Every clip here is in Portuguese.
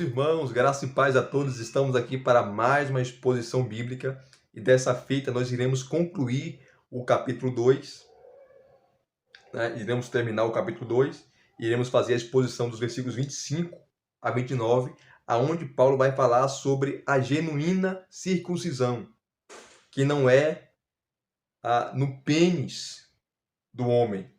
irmãos, graça e paz a todos. Estamos aqui para mais uma exposição bíblica e dessa feita nós iremos concluir o capítulo 2, né? Iremos terminar o capítulo 2 e iremos fazer a exposição dos versículos 25 a 29, aonde Paulo vai falar sobre a genuína circuncisão, que não é no pênis do homem,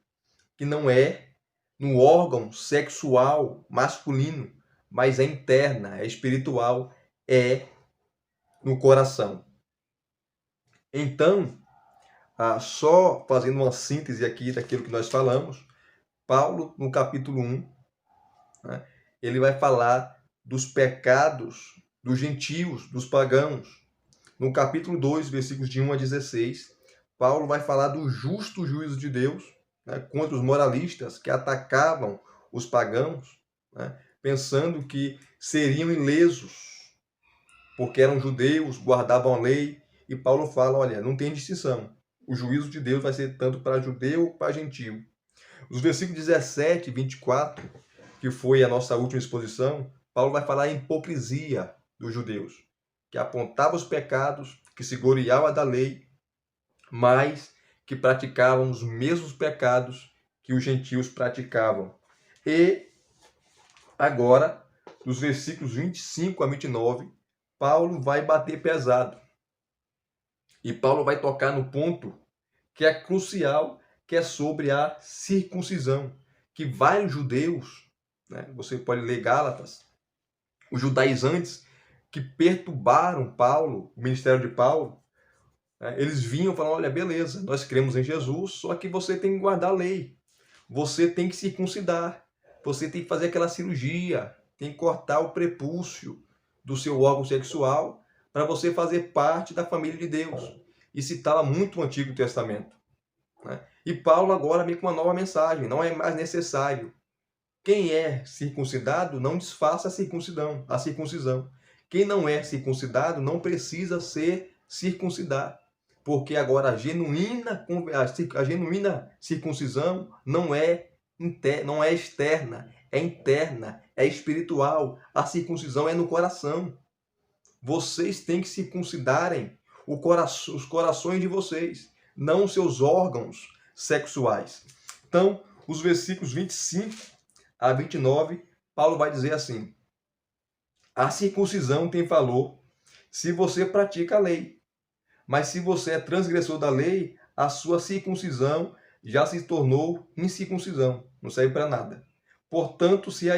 que não é no órgão sexual masculino, mas é interna, é espiritual, é no coração. Então, só fazendo uma síntese aqui daquilo que nós falamos, Paulo, no capítulo 1, né, ele vai falar dos pecados dos gentios, dos pagãos. No capítulo 2, versículos de 1 a 16, Paulo vai falar do justo juízo de Deus, né, contra os moralistas que atacavam os pagãos, né, pensando que seriam ilesos, porque eram judeus, guardavam a lei. E Paulo fala, olha, não tem distinção. O juízo de Deus vai ser tanto para judeu como para gentio. Os versículos 17 e 24, que foi a nossa última exposição, Paulo vai falar a hipocrisia dos judeus, que apontava os pecados, que se gloriava da lei, mas que praticavam os mesmos pecados que os gentios praticavam. E agora, dos versículos 25 a 29, Paulo vai bater pesado. E Paulo vai tocar no ponto que é crucial, que é sobre a circuncisão, que vários judeus, né, você pode ler Gálatas, os judaizantes que perturbaram Paulo, o ministério de Paulo, né, eles vinham falando, olha, beleza, nós cremos em Jesus, só que você tem que guardar a lei, você tem que circuncidar, você tem que fazer aquela cirurgia, tem que cortar o prepúcio do seu órgão sexual para você fazer parte da família de Deus. E citava muito o Antigo Testamento, né? E Paulo agora vem com uma nova mensagem, não é mais necessário. Quem é circuncidado não desfaça a circuncisão. Quem não é circuncidado não precisa ser circuncidado, porque agora a genuína circuncisão não é externa, é interna, é espiritual. A circuncisão é no coração. Vocês têm que circuncidarem os corações de vocês, não os seus órgãos sexuais. Então, os versículos 25 a 29, Paulo vai dizer assim: a circuncisão tem valor se você pratica a lei, mas se você é transgressor da lei, a sua circuncisão já se tornou incircuncisão, não serve para nada. Portanto, se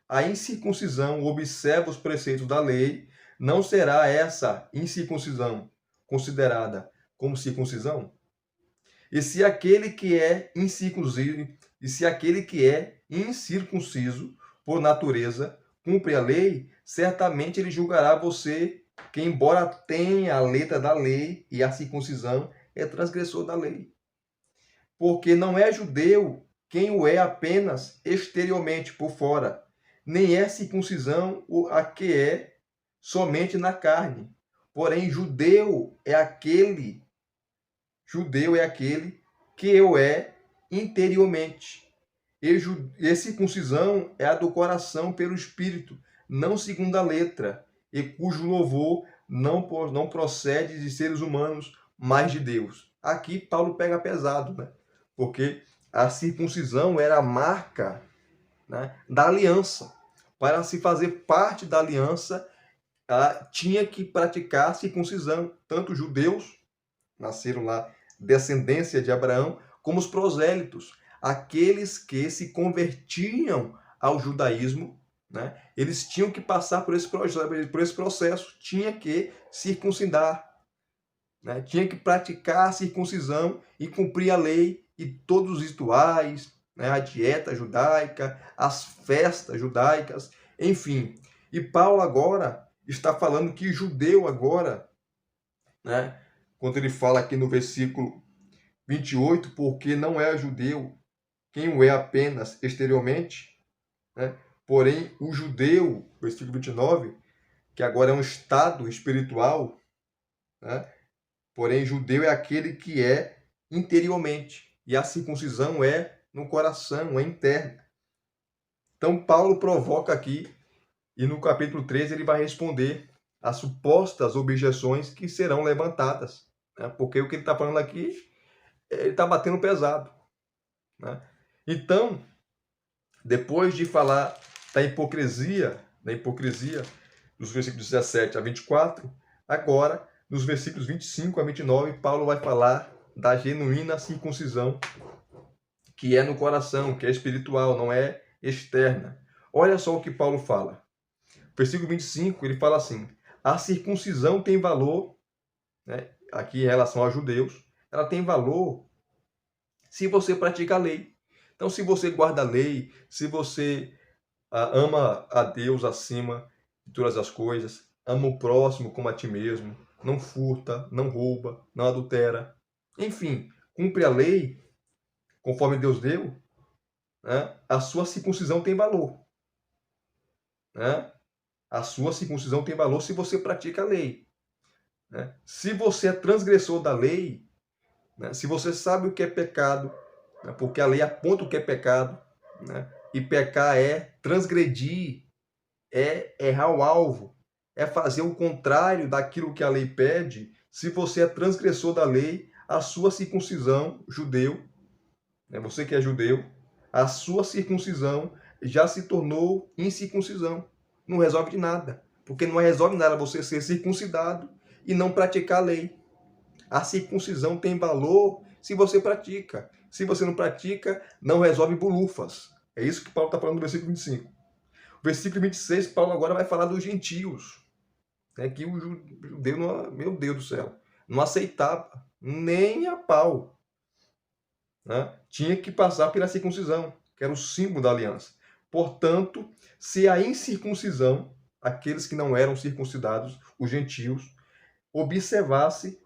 a incircuncisão observa os preceitos da lei, não será essa incircuncisão considerada como circuncisão? E se aquele que é incircunciso por natureza cumpre a lei, certamente ele julgará você que, embora tenha a letra da lei e a circuncisão, é transgressor da lei. Porque não é judeu quem o é apenas exteriormente, por fora, nem é circuncisão a que é somente na carne. Porém, judeu é aquele que o é interiormente. E circuncisão é a do coração pelo Espírito, não segundo a letra, e cujo louvor não procede de seres humanos, mas de Deus. Aqui Paulo pega pesado, né? Porque a circuncisão era a marca, né, da aliança. Para se fazer parte da aliança, tinha que praticar a circuncisão. Tanto os judeus, nasceram lá, descendência de Abraão, como os prosélitos, aqueles que se convertiam ao judaísmo, né? Eles tinham que passar por esse processo, tinha que circuncidar, né? Tinha que praticar a circuncisão e cumprir a lei e todos os rituais, né? A dieta judaica, as festas judaicas, enfim. E Paulo agora está falando que judeu agora, né? Quando ele fala aqui no versículo 28, porque não é judeu quem o é apenas exteriormente, né? Porém, o judeu, versículo 29, que agora é um estado espiritual, né? Porém, judeu é aquele que é interiormente, e a circuncisão é no coração, é interna. Então, Paulo provoca aqui E no capítulo 13 ele vai responder às supostas objeções que serão levantadas, né? Porque o que ele está falando aqui, ele está batendo pesado, né? Então, depois de falar da hipocrisia, dos versículos 17 a 24, agora, nos versículos 25 a 29, Paulo vai falar da genuína circuncisão, que é no coração, que é espiritual, não é externa. Olha só o que Paulo fala. Versículo 25, ele fala assim: a circuncisão tem valor, né, aqui em relação aos judeus, ela tem valor se você pratica a lei. Então, se você guarda a lei, se você ama a Deus acima de todas as coisas, ama o próximo como a ti mesmo, não furta, não rouba, não adultera, enfim, cumpre a lei conforme Deus deu, né, a sua circuncisão tem valor, né? A sua circuncisão tem valor se você pratica a lei, né? Se você é transgressor da lei, né, se você sabe o que é pecado, né, porque a lei aponta o que é pecado, né, e pecar é transgredir, é errar o alvo, é fazer o contrário daquilo que a lei pede. Se você é transgressor da lei, a sua circuncisão, judeu, né, você que é judeu, a sua circuncisão já se tornou incircuncisão. Não resolve de nada, porque não resolve nada você ser circuncidado e não praticar a lei. A circuncisão tem valor se você pratica. Se você não pratica, não resolve bulufas. É isso que Paulo está falando no versículo 25. Versículo 26, Paulo agora vai falar dos gentios, né, que o judeu, não, meu Deus do céu, não aceitava nem a pau, né? Tinha que passar pela circuncisão, que era o símbolo da aliança. Portanto, se a incircuncisão, aqueles que não eram circuncidados, os gentios, observasse,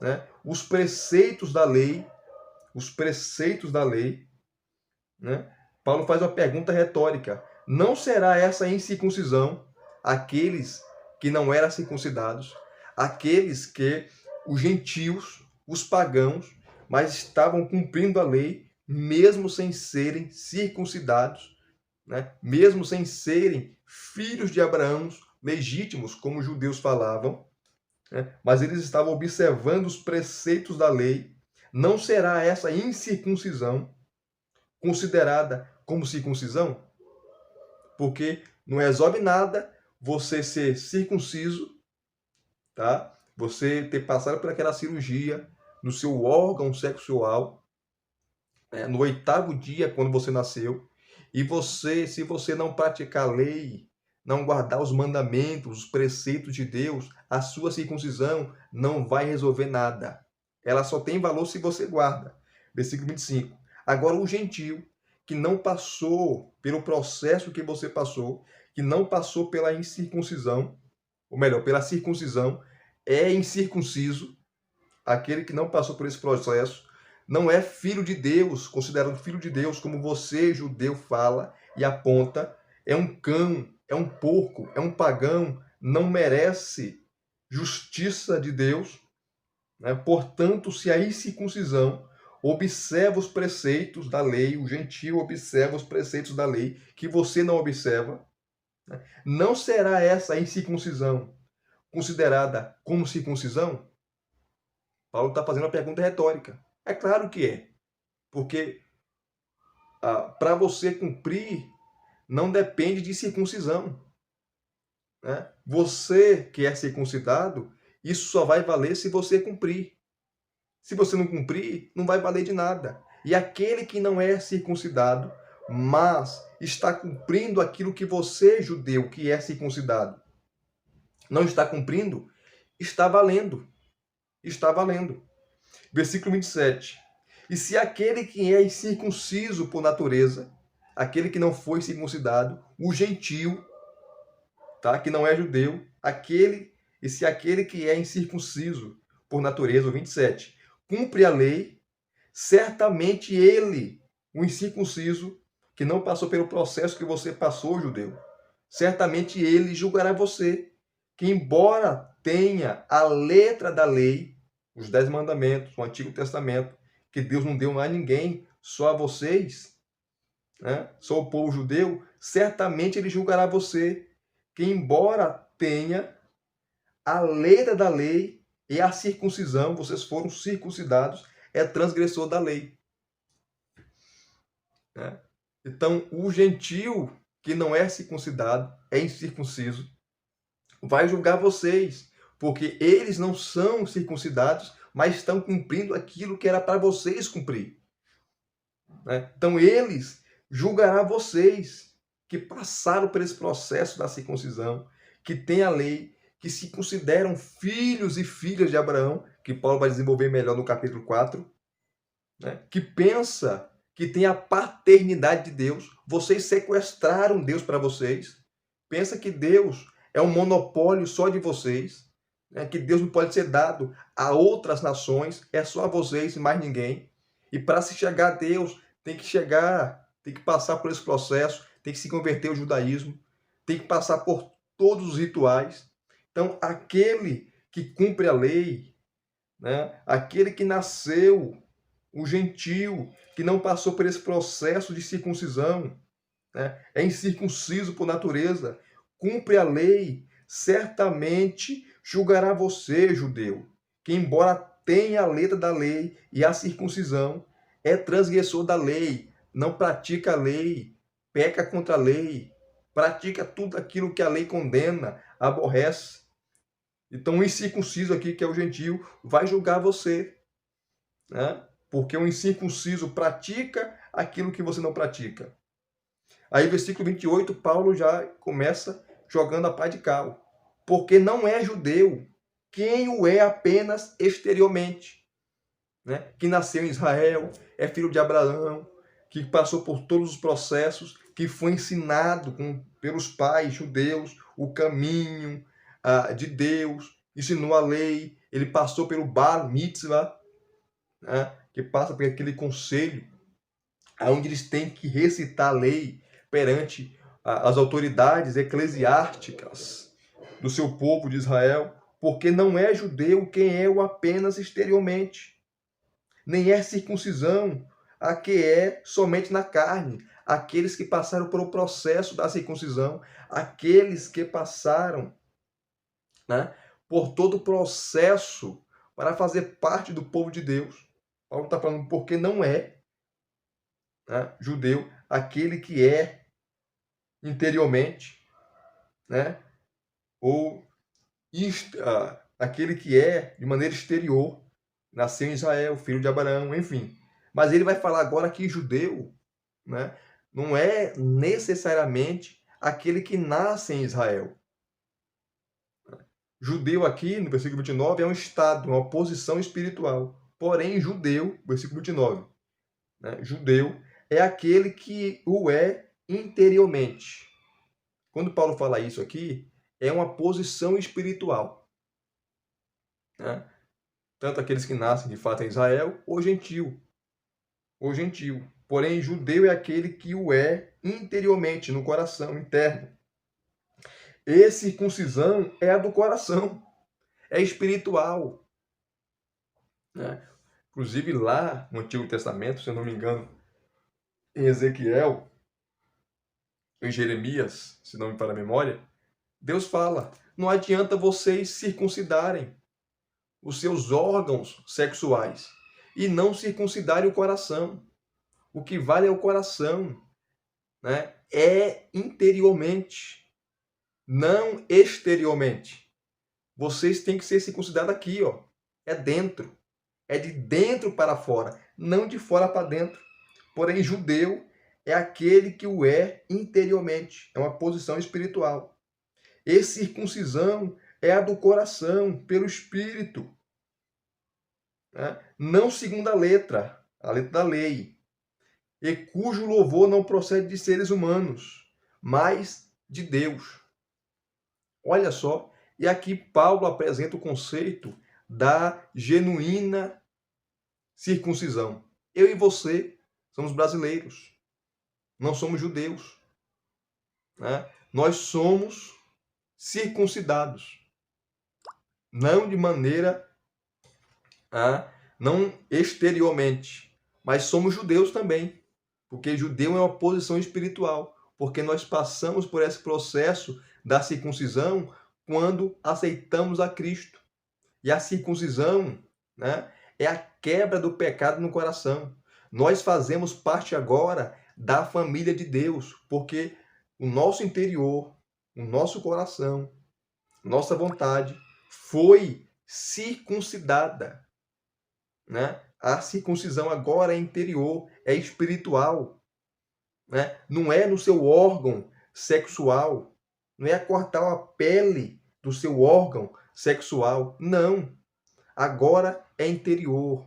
né, os preceitos da lei, né, Paulo faz uma pergunta retórica: não será essa incircuncisão aqueles que não eram circuncidados, aqueles que os gentios, os pagãos, mas estavam cumprindo a lei, mesmo sem serem circuncidados, né? Mesmo sem serem filhos de Abraão legítimos, como os judeus falavam, né? Mas eles estavam observando os preceitos da lei. Não será essa incircuncisão considerada como circuncisão? Porque não resolve nada você ser circunciso, tá? Você ter passado por aquela cirurgia no seu órgão sexual, né, no 8º dia quando você nasceu, e você, se você não praticar a lei, não guardar os mandamentos, os preceitos de Deus, a sua circuncisão não vai resolver nada. Ela só tem valor se você guarda. Versículo 25. Agora o gentio que não passou pelo processo que você passou, que não passou pela incircuncisão, ou melhor, pela circuncisão, é incircunciso, aquele que não passou por esse processo, não é filho de Deus, considerado filho de Deus, como você, judeu, fala e aponta, é um cão, é um porco, é um pagão, não merece justiça de Deus, né? Portanto, se a incircuncisão observa os preceitos da lei, o gentio observa os preceitos da lei, que você não observa, né? Não será essa incircuncisão considerada como circuncisão? Paulo está fazendo uma pergunta retórica. É claro que é, porque para você cumprir não depende de circuncisão, né? Você que é circuncidado, isso só vai valer se você cumprir. Se você não cumprir, não vai valer de nada. E aquele que não é circuncidado, mas está cumprindo aquilo que você, judeu, que é circuncidado, não está cumprindo, está valendo. Está valendo. Versículo 27. E se aquele que é incircunciso por natureza, aquele que não foi circuncidado, o gentio, tá? Que não é judeu, e se aquele que é incircunciso por natureza, o 27, cumpre a lei, certamente ele, o incircunciso, que não passou pelo processo que você passou, judeu, certamente ele julgará você, que embora tenha a letra da lei, os 10 mandamentos, o Antigo Testamento, que Deus não deu a ninguém, só a vocês, né? Só o povo judeu, certamente ele julgará você, que embora tenha a letra da lei e a circuncisão, vocês foram circuncidados, é transgressor da lei. Né? Então, o gentio que não é circuncidado, é incircunciso, vai julgar vocês, porque eles não são circuncidados, mas estão cumprindo aquilo que era para vocês cumprir. Né? Então, eles julgará vocês que passaram por esse processo da circuncisão, que têm a lei, que se consideram filhos e filhas de Abraão, que Paulo vai desenvolver melhor no capítulo 4, né? Que pensa que tem a paternidade de Deus. Vocês sequestraram Deus para vocês. Pensa que Deus é um monopólio só de vocês, né? Que Deus não pode ser dado a outras nações, é só a vocês e mais ninguém. E para se chegar a Deus, tem que passar por esse processo, tem que se converter ao judaísmo, tem que passar por todos os rituais. Então, aquele que cumpre a lei, né? Aquele que nasceu, o gentio, que não passou por esse processo de circuncisão, né? É incircunciso por natureza, cumpre a lei, certamente julgará você, judeu, que embora tenha a letra da lei e a circuncisão, é transgressor da lei, não pratica a lei, peca contra a lei, pratica tudo aquilo que a lei condena, aborrece. Então o incircunciso aqui, que é o gentio, vai julgar você, né? Porque o incircunciso pratica aquilo que você não pratica. Aí, versículo 28, Paulo já começa jogando a pá de cal. Porque não é judeu quem o é apenas exteriormente, né? Que nasceu em Israel, é filho de Abraão, que passou por todos os processos, que foi ensinado pelos pais judeus o caminho de Deus, ensinou a lei, ele passou pelo Bar Mitzvah, né? Que passa por aquele conselho onde eles têm que recitar a lei perante as autoridades eclesiásticas do seu povo de Israel, porque não é judeu quem é o apenas exteriormente, nem é circuncisão a que é somente na carne, aqueles que passaram pelo processo da circuncisão, aqueles que passaram, né, por todo o processo para fazer parte do povo de Deus. Paulo está falando porque não é, né, judeu aquele que é interiormente, né, ou aquele que é de maneira exterior, nasceu em Israel, filho de Abraão, enfim. Mas ele vai falar agora que judeu, né, não é necessariamente aquele que nasce em Israel. Judeu aqui, no versículo 29, é um estado, uma posição espiritual. Porém, judeu, versículo 29, né, judeu é aquele que o é interiormente. Quando Paulo fala isso aqui, é uma posição espiritual, né? Tanto aqueles que nascem de fato em Israel, ou gentio. Ou gentio. Porém, judeu é aquele que o é interiormente, no coração, interno. E circuncisão é a do coração, é espiritual, né? Inclusive lá no Antigo Testamento, se eu não me engano, em Ezequiel, em Jeremias, se não me falha a memória, Deus fala, não adianta vocês circuncidarem os seus órgãos sexuais e não circuncidarem o coração. O que vale é o coração, né? É interiormente, não exteriormente. Vocês têm que ser circuncidados aqui, ó. É dentro. É de dentro para fora, não de fora para dentro. Porém, judeu é aquele que o é interiormente. É uma posição espiritual. E circuncisão é a do coração, pelo Espírito, né? Não segundo a letra da lei, e cujo louvor não procede de seres humanos, mas de Deus. Olha só, e aqui Paulo apresenta o conceito da genuína circuncisão. Eu e você somos brasileiros, não somos judeus, né? Nós somos circuncidados, não de maneira, não exteriormente, mas somos judeus também, porque judeu é uma posição espiritual, porque nós passamos por esse processo da circuncisão quando aceitamos a Cristo. E a circuncisão, né, é a quebra do pecado no coração. Nós fazemos parte agora da família de Deus, porque o nosso interior, o nosso coração, nossa vontade foi circuncidada, né? A circuncisão agora é interior, é espiritual, né? Não é no seu órgão sexual, não é cortar a pele do seu órgão sexual, não. Agora é interior,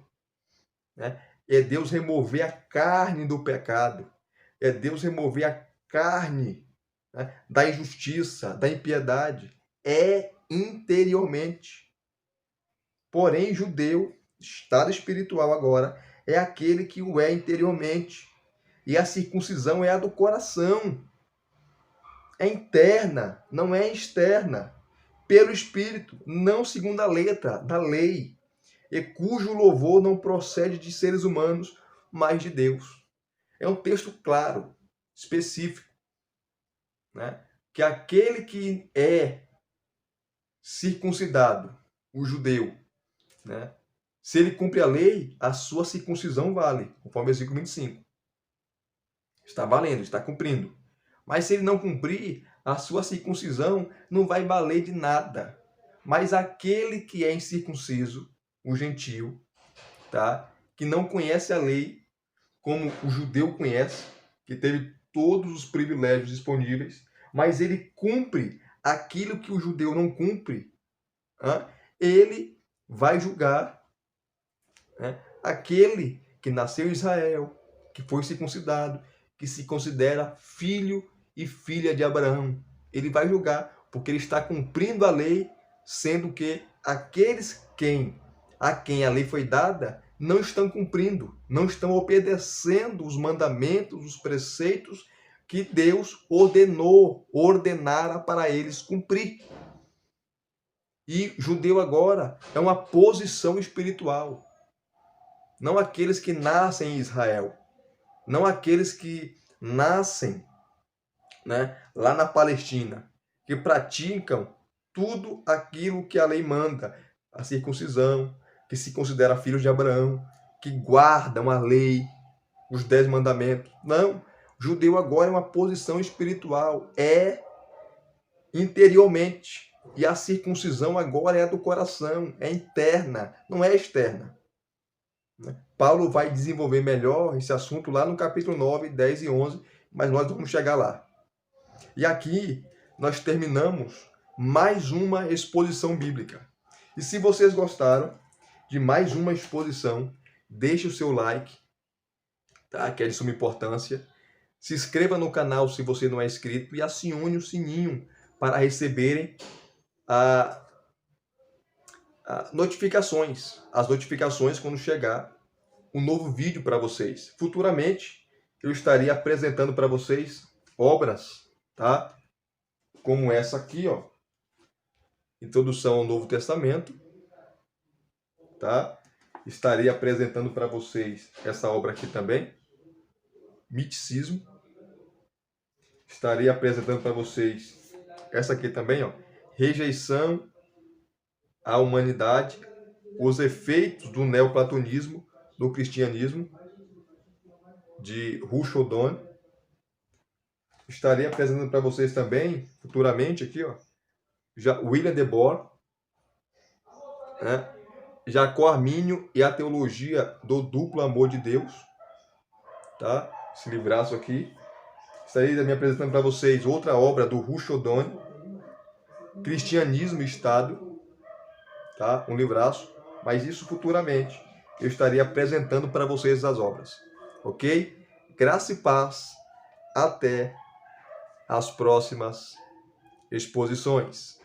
né? É Deus remover a carne do pecado, é Deus remover a carne, né, da injustiça, da impiedade, é interiormente. Porém, judeu, estado espiritual agora, é aquele que o é interiormente. E a circuncisão é a do coração. É interna, não é externa. Pelo Espírito, não segundo a letra da lei, e cujo louvor não procede de seres humanos, mas de Deus. É um texto claro, específico, né? Que aquele que é circuncidado, o judeu, né? Se ele cumpre a lei, a sua circuncisão vale, conforme o versículo 25. Está valendo, está cumprindo. Mas se ele não cumprir, a sua circuncisão não vai valer de nada. Mas aquele que é incircunciso, o gentio, tá? Que não conhece a lei como o judeu conhece, que teve todos os privilégios disponíveis, mas ele cumpre aquilo que o judeu não cumpre, ele vai julgar, né, aquele que nasceu em Israel, que foi circuncidado, que se considera filho e filha de Abraão. Ele vai julgar, porque ele está cumprindo a lei, sendo que aqueles a quem a lei foi dada não estão cumprindo, não estão obedecendo os mandamentos, os preceitos que Deus ordenara para eles cumprir. E judeu agora é uma posição espiritual. Não aqueles que nascem em Israel, não aqueles que nascem, né, lá na Palestina, que praticam tudo aquilo que a lei manda, a circuncisão, que se considera filhos de Abraão, que guardam a lei, os 10 mandamentos. Não, o judeu agora é uma posição espiritual, é interiormente. E a circuncisão agora é a do coração, é interna, não é externa. Paulo vai desenvolver melhor esse assunto lá no capítulo 9, 10 e 11, mas nós vamos chegar lá. E aqui nós terminamos mais uma exposição bíblica. E se vocês gostaram de mais uma exposição, deixe o seu like, tá? Que é de suma importância. Se inscreva no canal se você não é inscrito e acione o sininho para receberem as notificações quando chegar um novo vídeo para vocês. Futuramente eu estarei apresentando para vocês obras, tá? Como essa aqui, ó. Introdução ao Novo Testamento, tá? Estarei apresentando para vocês essa obra aqui também, Miticismo. Estarei apresentando para vocês essa aqui também, ó, Rejeição à Humanidade, os efeitos do neoplatonismo no cristianismo, de Ruth O'Donnell. Estarei apresentando para vocês também, futuramente aqui, ó, William de Boer, né? Jacó Armínio e a teologia do duplo amor de Deus, tá? Esse livraço aqui. Estarei também apresentando para vocês outra obra do Ruth O'Donnell, Cristianismo e Estado, tá? Um livraço, mas isso futuramente eu estarei apresentando para vocês as obras, ok? Graça e paz, até as próximas exposições.